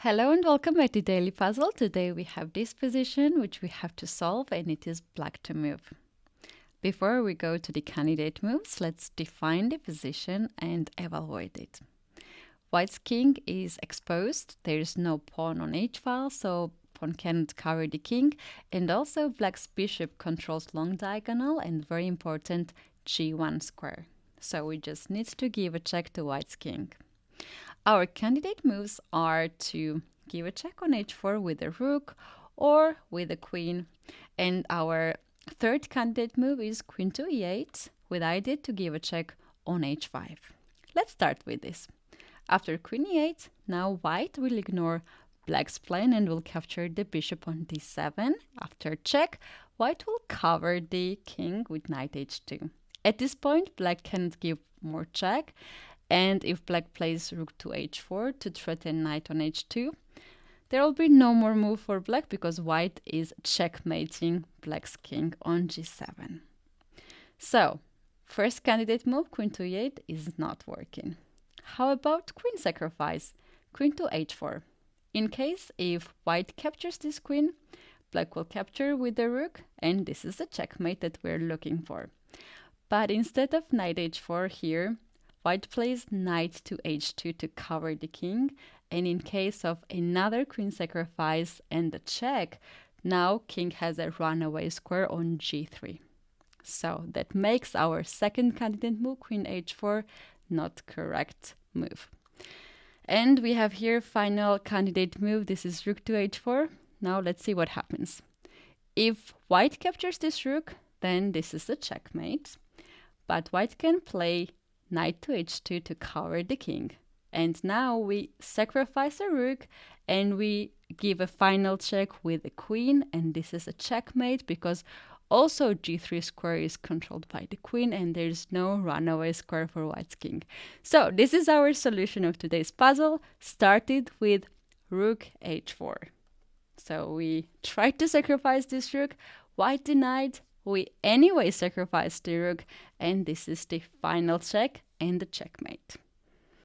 Hello and welcome back to Daily Puzzle. Today we have this position which we have to solve, and it is black to move. Before we go to the candidate moves, let's define the position and evaluate it. White's king is exposed. There is no pawn on h-file, so pawn cannot cover the king. And also black's bishop controls long diagonal and, very important, g1 square. So we just need to give a check to white's king. Our candidate moves are to give a check on h4 with a rook or with a queen. And our third candidate move is queen to e8 with idea to give a check on h5. Let's start with this. After queen e8, now white will ignore black's plan and will capture the bishop on d7. After check, white will cover the king with knight h2. At this point, black cannot give more check. And if black plays rook to h4 to threaten knight on h2, there will be no more move for black because white is checkmating black's king on g7. So, first candidate move, queen to e8, is not working. How about queen sacrifice? Queen to h4. In case if white captures this queen, black will capture with the rook, and this is the checkmate that we're looking for. But instead of knight h4 here, white plays knight to h2 to cover the king, and in case of another queen sacrifice and a check, now king has a runaway square on g3. So that makes our second candidate move, queen h4, not correct move. And we have here final candidate move. This is rook to h4. Now let's see what happens. If white captures this rook, then this is a checkmate. But white can play knight to h2 to cover the king. And now we sacrifice a rook and we give a final check with a queen, and this is a checkmate because also g3 square is controlled by the queen and there's no runaway square for white's king. So this is our solution of today's puzzle, started with rook h4. So we tried to sacrifice this rook, white denied, we anyway sacrificed the rook, and this is the final check and the checkmate.